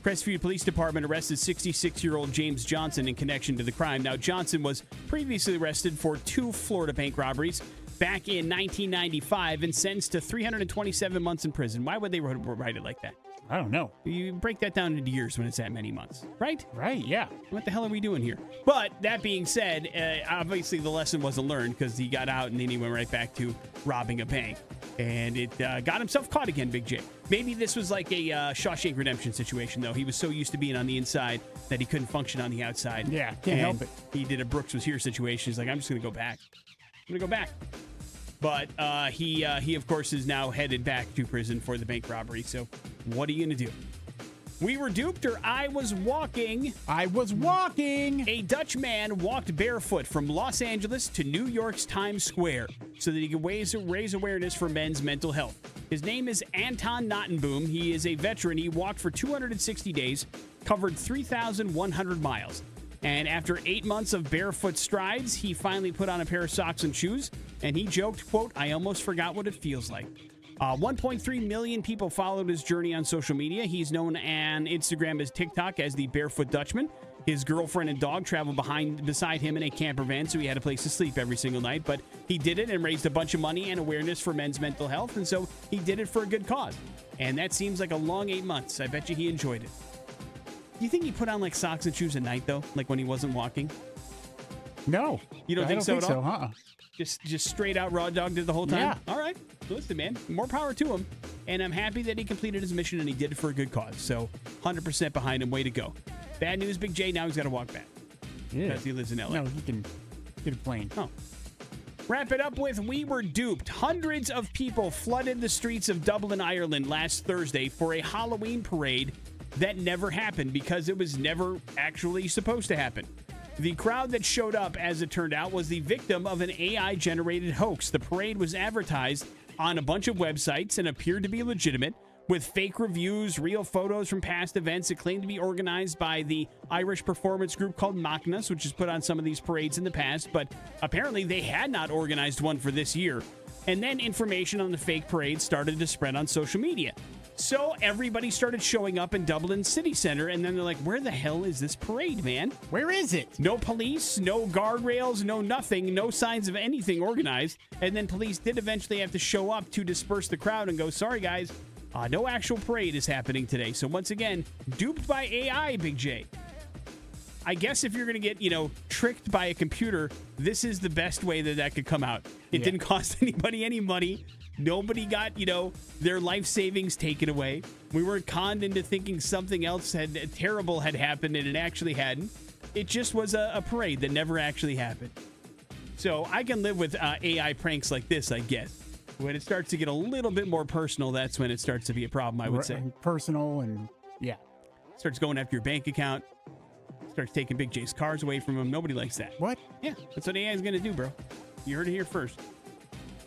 Crestview Police Department arrested 66-year-old James Johnson in connection to the crime. Now, Johnson was previously arrested for 2 Florida bank robberies back in 1995 and sentenced to 327 months in prison. Why would they write it like that? I don't know. You break that down into years when it's that many months, right? Right, yeah. What the hell are we doing here? But that being said, obviously the lesson wasn't learned because he got out and then he went right back to robbing a bank. And it got himself caught again, Big J. Maybe this was like a Shawshank Redemption situation, though. He was so used to being on the inside that he couldn't function on the outside. Yeah, can't help it. He did a Brooks was here situation. He's like, I'm just going to go back. I'm going to go back. But he, of course, is now headed back to prison for the bank robbery. So what are you going to do? We were duped, or I was walking. I was walking. A Dutch man walked barefoot from Los Angeles to New York's Times Square so that he could raise awareness for men's mental health. His name is Anton Nottenboom. He is a veteran. He walked for 260 days, covered 3,100 miles. And after 8 months of barefoot strides, he finally put on a pair of socks and shoes, and he joked, quote, I almost forgot what it feels like. 1.3 million people followed his journey on social media. He's known on Instagram as TikTok as the Barefoot Dutchman. His girlfriend and dog traveled beside him in a camper van, so he had a place to sleep every single night. But he did it and raised a bunch of money and awareness for men's mental health, and so he did it for a good cause. And that seems like a long 8 months. I bet you he enjoyed it. Do you think he put on like socks and shoes at night, though? Like when he wasn't walking? No. You don't think so at all? Huh? Just straight out raw dogged it the whole time? Yeah. All right. Listen, man, more power to him. And I'm happy that he completed his mission and he did it for a good cause. So 100% behind him. Way to go. Bad news, Big J. Now he's got to walk back. Yeah. Because he lives in LA. No, he can get a plane. Oh. Wrap it up with we were duped. Hundreds of people flooded the streets of Dublin, Ireland last Thursday for a Halloween parade that never happened because it was never actually supposed to happen. The crowd that showed up, as it turned out, was the victim of an AI-generated hoax. The parade was advertised on a bunch of websites and appeared to be legitimate, with fake reviews, real photos from past events. It claimed to be organized by the Irish performance group called Macnas, which has put on some of these parades in the past, but apparently they had not organized one for this year. And then information on the fake parade started to spread on social media. So everybody started showing up in Dublin City Center, and then they're like, where the hell is this parade, man? Where is it? No police, no guardrails, no nothing, no signs of anything organized. And then police did eventually have to show up to disperse the crowd and go, sorry, guys, no actual parade is happening today. So once again, duped by AI, Big J. I guess if you're going to get, tricked by a computer, this is the best way that could come out. It didn't cost anybody any money. Nobody got, their life savings taken away. We weren't conned into thinking something else terrible had happened, and it actually hadn't. It just was a parade that never actually happened. So I can live with AI pranks like this, I guess. When it starts to get a little bit more personal, that's when it starts to be a problem, I would say. Personal and, Starts going after your bank account. Starts taking Big J's cars away from him. Nobody likes that. What? Yeah, that's what AI is going to do, bro. You heard it here first.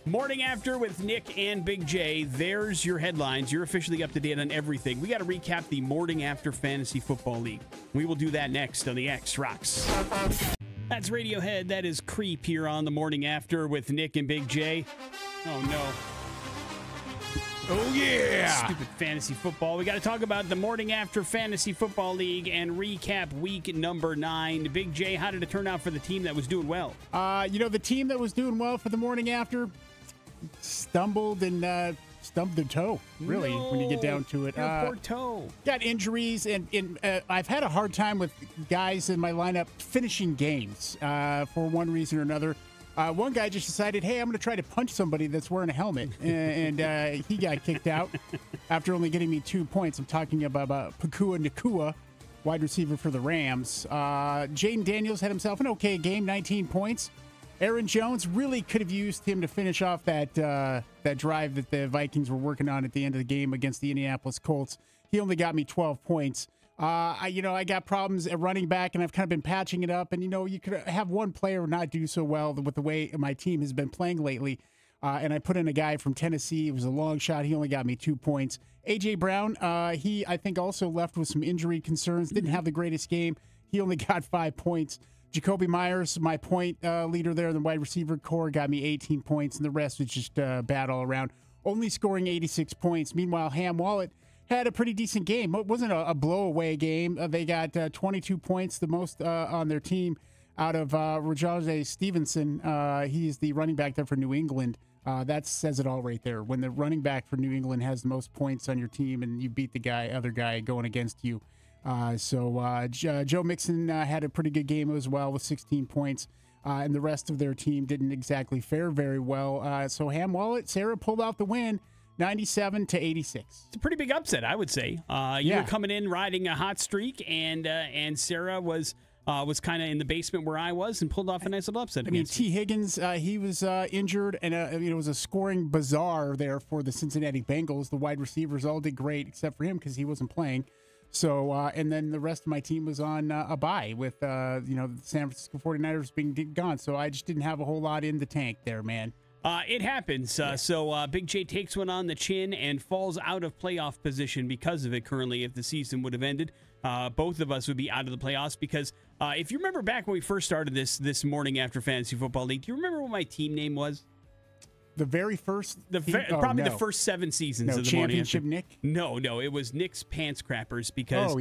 Morning After with Nick and Big J. There's your headlines. You're officially up to date on everything. We got to recap the Morning After Fantasy Football League. We will do that next on the X Rocks. That's Radiohead. That is Creep here on the Morning After with Nick and Big J. Oh, no. Oh, yeah. Stupid fantasy football. We got to talk about the Morning After Fantasy Football League and recap week number 9. Big J, how did it turn out for the team that was doing well? The team that was doing well for the Morning After stumbled and stubbed their toe, really, when you get down to it. Poor toe. Got injuries, and I've had a hard time with guys in my lineup finishing games for one reason or another. One guy just decided, hey, I'm going to try to punch somebody that's wearing a helmet, and he got kicked out after only getting me 2 points. I'm talking about Pakua Nakua, wide receiver for the Rams. Jaden Daniels had himself an okay game, 19 points. Aaron Jones really could have used him to finish off that drive that the Vikings were working on at the end of the game against the Indianapolis Colts. He only got me 12 points. I got problems at running back, and I've kind of been patching it up. And, you could have one player not do so well with the way my team has been playing lately. And I put in a guy from Tennessee. It was a long shot. He only got me 2 points. A.J. Brown, he, I think, also left with some injury concerns. Didn't have the greatest game. He only got 5 points. Jacoby Myers, my point leader there in the wide receiver core, got me 18 points, and the rest was just bad all around. Only scoring 86 points. Meanwhile, Ham Wallet had a pretty decent game. It wasn't a blow-away game. They got 22 points, the most on their team, out of Rajay Stevenson. He's the running back there for New England. That says it all right there. When the running back for New England has the most points on your team and you beat the other guy going against you. Joe Mixon had a pretty good game as well with 16 points. And the rest of their team didn't exactly fare very well. So Ham Wallet, Sarah pulled out the win, 97-86. It's a pretty big upset, I would say. You were coming in riding a hot streak, and Sarah was kind of in the basement where I was and pulled off a nice little upset. I mean, T. Higgins, he was injured, and it was a scoring bazaar there for the Cincinnati Bengals. The wide receivers all did great except for him because he wasn't playing. So, and then the rest of my team was on a bye with, the San Francisco 49ers being gone. So I just didn't have a whole lot in the tank there, man. It happens. So Big J takes one on the chin and falls out of playoff position because of it currently. If the season would have ended, both of us would be out of the playoffs because if you remember back when we first started this morning after Fantasy Football League, do you remember what my team name was? The very first? The first 7 seasons of the Championship morning. Nick? No, it was Nick's Pants Crappers because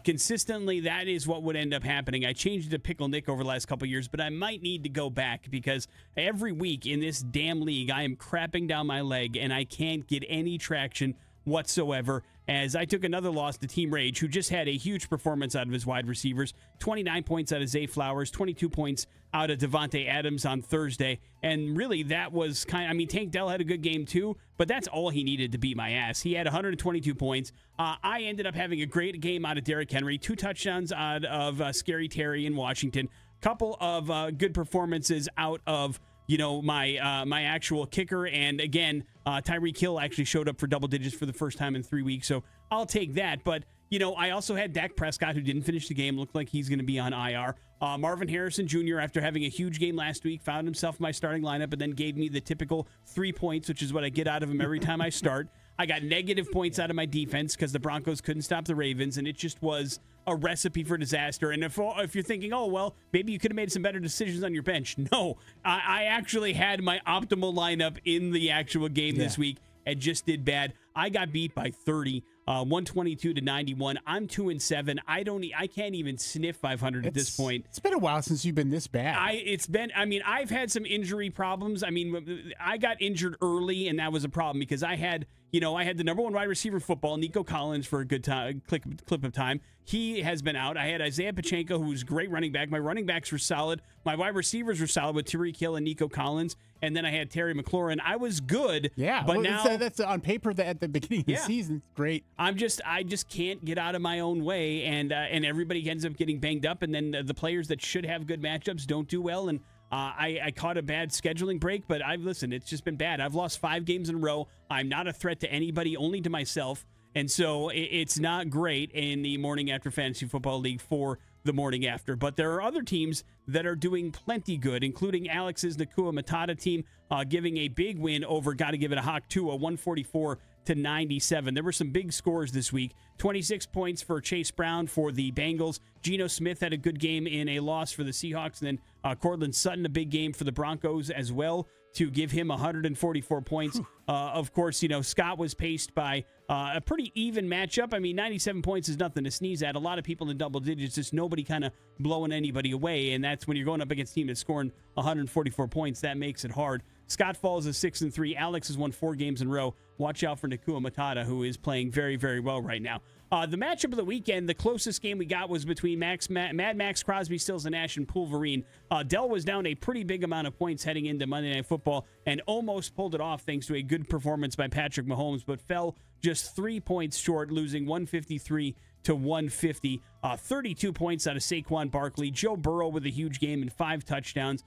consistently that is what would end up happening. I changed it to Pickle Nick over the last couple of years, but I might need to go back because every week in this damn league, I am crapping down my leg and I can't get any traction whatsoever, as I took another loss to Team Rage, who just had a huge performance out of his wide receivers. 29 points out of Zay Flowers, 22 points out of Devontae Adams on Thursday. And really, that was Tank Dell had a good game too, but that's all he needed to beat my ass. He had 122 points. I ended up having a great game out of Derrick Henry, 2 touchdowns out of Scary Terry in Washington, couple of good performances out of my actual kicker. And again, Tyreek Hill actually showed up for double digits for the first time in 3 weeks. So I'll take that. But, I also had Dak Prescott, who didn't finish the game. Looked like he's going to be on IR. Marvin Harrison Jr., after having a huge game last week, found himself in my starting lineup and then gave me the typical 3 points, which is what I get out of him every time I start. I got negative points out of my defense because the Broncos couldn't stop the Ravens, and it just was a recipe for disaster. And if you're thinking, oh, well, maybe you could have made some better decisions on your bench. No, I actually had my optimal lineup in the actual game this week and just did bad. I got beat by 30, 122-91. I'm 2-7. I can't even sniff 500 at this point. It's been a while since you've been this bad. I've had some injury problems. I got injured early, and that was a problem because I had the number 1 wide receiver in football, Nico Collins, for a good time, clip of time. He has been out. I had Isaiah Pachenko, who was a great running back. My running backs were solid. My wide receivers were solid with Tyreek Hill and Nico Collins. And then I had Terry McLaurin. I was good. Yeah, but now that's on paper at the beginning of the season. Great. I just can't get out of my own way, and everybody ends up getting banged up, and then the players that should have good matchups don't do well. And I caught a bad scheduling break, but it's just been bad. I've lost 5 games in a row. I'm not a threat to anybody, only to myself. And so it's not great in the Morning After Fantasy Football League for the morning after. But there are other teams that are doing plenty good, including Alex's Nakua Matata team giving a big win over, got to give it a Hawk 2, a 144-97. There were some big scores this week. 26 points for Chase Brown for the Bengals. Geno Smith had a good game in a loss for the Seahawks. And then Cortland Sutton, a big game for the Broncos as well, to give him 144 points. Of course, Scott was paced by a pretty even matchup. 97 points is nothing to sneeze at. A lot of people in double digits, just nobody kind of blowing anybody away. And that's when you're going up against a team that's scoring 144 points. That makes it hard. Scott falls at 6-3. Alex has won 4 games in a row. Watch out for Nakua Matata, who is playing very, very well right now. The matchup of the weekend, the closest game we got was between Mad Max Crosby, Stills, and Nash and Pulverine. Dell was down a pretty big amount of points heading into Monday Night Football and almost pulled it off thanks to a good performance by Patrick Mahomes, but fell just 3 points short, losing 153 to 150. 32 points out of Saquon Barkley. Joe Burrow with a huge game and 5 touchdowns.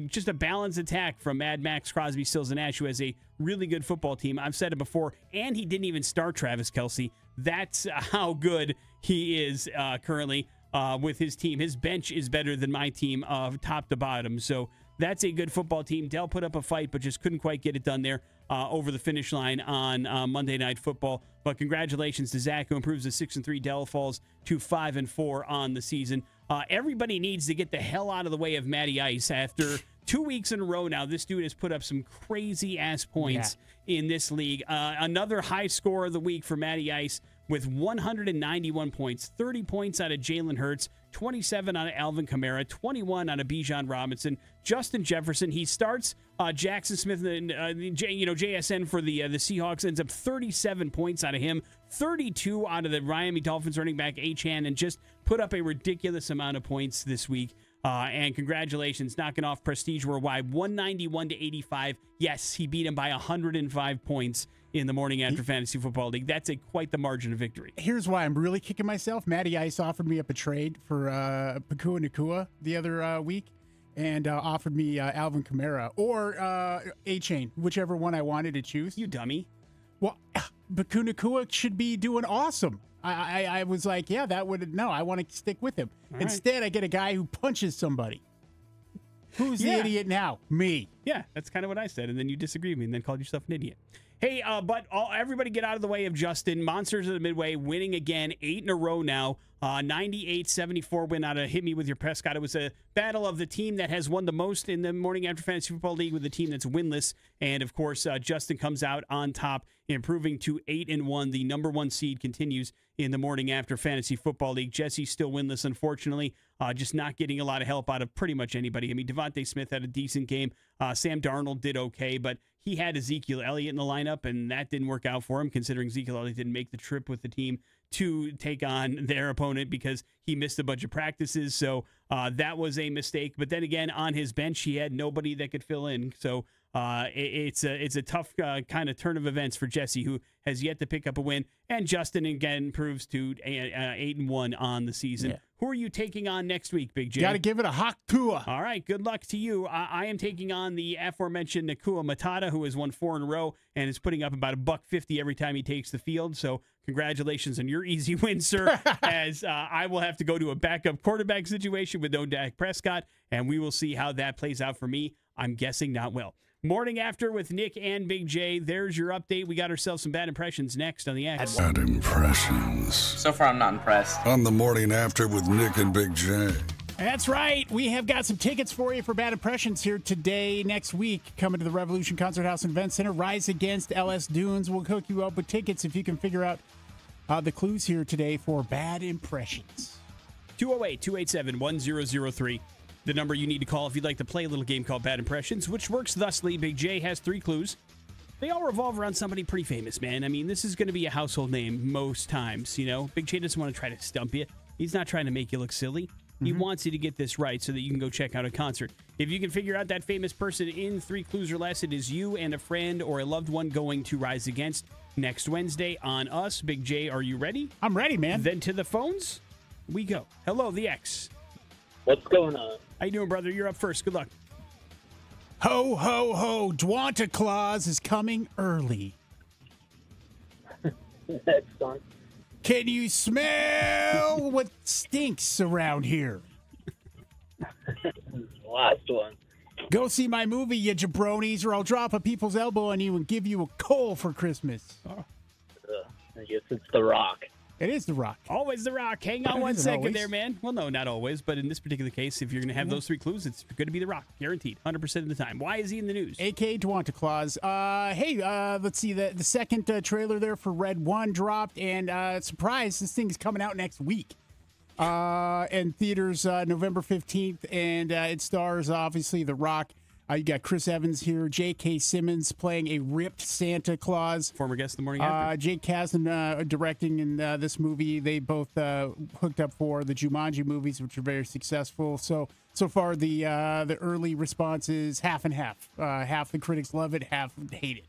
Just a balanced attack from Mad Max, Crosby, Stills, and Nash, who has a really good football team. I've said it before, and he didn't even start Travis Kelce. That's how good he is currently with his team. His bench is better than my team top to bottom. So that's a good football team. Dell put up a fight, but just couldn't quite get it done there over the finish line on Monday Night Football. But congratulations to Zach, who improves to 6-3. Dell falls to 5-4 on the season. Everybody needs to get the hell out of the way of Matty Ice. After 2 weeks in a row now, this dude has put up some crazy-ass points in this league. Another high score of the week for Matty Ice with 191 points, 30 points out of Jalen Hurts, 27 out of Alvin Kamara, 21 out of Bijan Robinson, Justin Jefferson. He starts Jackson Smith and JSN for the Seahawks, ends up 37 points out of him, 32 out of the Miami Dolphins running back Achane, and just put up a ridiculous amount of points this week. And congratulations, knocking off Prestige Worldwide, 191 to 85. Yes, he beat him by 105 points in the Morning After Fantasy Football League. That's quite the margin of victory. Here's why I'm really kicking myself. Matty Ice offered me up a trade for Pakua Nakua the other week, and offered me Alvin Kamara or Achane, whichever one I wanted to choose. You dummy. Well, Pakua Nakua should be doing awesome. I was like, yeah, that would, no, I want to stick with him. All Instead, I get a guy who punches somebody. Who's the idiot now? Me. Yeah, that's kind of what I said, and then you disagreed with me and then called yourself an idiot. Hey, everybody get out of the way of Justin. Monsters of the Midway winning again, 8 in a row now. 98-74 win out of Hit Me With Your Prescott. It was a battle of the team that has won the most in the Morning After Fantasy Football League with the team that's winless. And, of course, Justin comes out on top, improving to 8-1. The number 1 seed continues in the Morning After Fantasy Football League. Jesse's still winless, unfortunately, just not getting a lot of help out of pretty much anybody. I mean, Devontae Smith had a decent game. Sam Darnold did okay, but he had Ezekiel Elliott in the lineup, and that didn't work out for him, considering Ezekiel Elliott didn't make the trip with the team to take on their opponent because he missed a bunch of practices. So that was a mistake. But then again, on his bench, he had nobody that could fill in. So it's a tough kind of turn of events for Jesse, who has yet to pick up a win. And Justin, again, proves to 8-1 on the season. Yeah. Who are you taking on next week, Big J? Got to give it a hawk tua. All right, good luck to you. I am taking on the aforementioned Nakua Matata, who has won 4 in a row and is putting up about $150 every time he takes the field. So congratulations on your easy win, sir, as I will have to go to a backup quarterback situation with no Dak Prescott, and we will see how that plays out for me. I'm guessing not well. Morning After with Nick and Big J. There's your update. We got ourselves some bad impressions next on the X. Bad impressions. So far, I'm not impressed. On the Morning After with Nick and Big J. That's right. We have got some tickets for you for Bad Impressions here today, next week, coming to the Revolution Concert House and Event Center. Rise Against LS Dunes. We'll hook you up with tickets if you can figure out the clues here today for Bad Impressions. 208-287-1003. The number you need to call if you'd like to play a little game called Bad Impressions, which works thusly. Big J has 3 clues. They all revolve around somebody pretty famous, man. I mean, this is going to be a household name most times, you know? Big J doesn't want to try to stump you. He's not trying to make you look silly. He wants you to get this right so that you can go check out a concert. If you can figure out that famous person in 3 clues or less, it is you and a friend or a loved one going to Rise Against next Wednesday on us. Big J, are you ready? I'm ready, man. Then to the phones we go. Hello, the X. What's going on? How you doing, brother? You're up first. Good luck. Ho, ho, ho. Dwanta Claus is coming early. Excellent. Can you smell what stinks around here? Last one. Go see my movie, you jabronis, or I'll drop a people's elbow on you and give you a coal for Christmas. I guess it's The Rock. It is The Rock. Always The Rock. Hang on one second there, man. Well, no, not always, but in this particular case, if you're going to have those 3 clues, it's going to be The Rock. Guaranteed. 100% of the time. Why is he in the news? A.K. Dwanta Claus. Let's see. The second trailer there for Red 1 dropped, and surprise, this thing's coming out next week. In theaters November 15th, and it stars, obviously, The Rock. You got Chris Evans here, J.K. Simmons playing a ripped Santa Claus. Former guest of the Morning After. Jake Kasdan directing in this movie. They both hooked up for the Jumanji movies, which are very successful. So far, the early response is half and half. Half the critics love it, half hate it.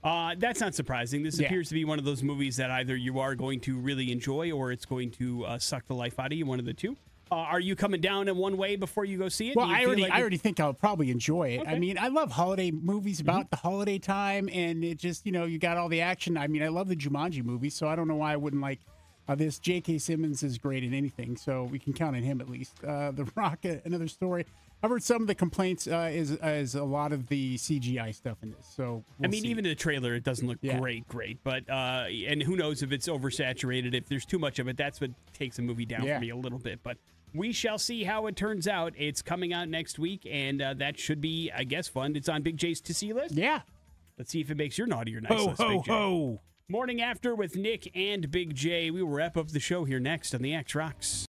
That's not surprising. This appears to be one of those movies that either you are going to really enjoy or it's going to suck the life out of you, one of the two. Are you coming down in one way before you go see it? Well, I already think I'll probably enjoy it. Okay. I mean, I love holiday movies about the holiday time, and it just, you got all the action. I mean, I love the Jumanji movies, so I don't know why I wouldn't like this. J.K. Simmons is great in anything, so we can count on him at least. The Rock, another story. I've heard some of the complaints is a lot of the CGI stuff in this. So we'll see. Even in the trailer, it doesn't look great. But and who knows if it's oversaturated? If there's too much of it, that's what takes a movie down for me a little bit. But we shall see how it turns out. It's coming out next week, and that should be, I guess, fun. It's on Big J's to see list. Yeah. Let's see if it makes your naughty or nice list. Big J. Morning After with Nick and Big J. We will wrap up the show here next on the X Rocks.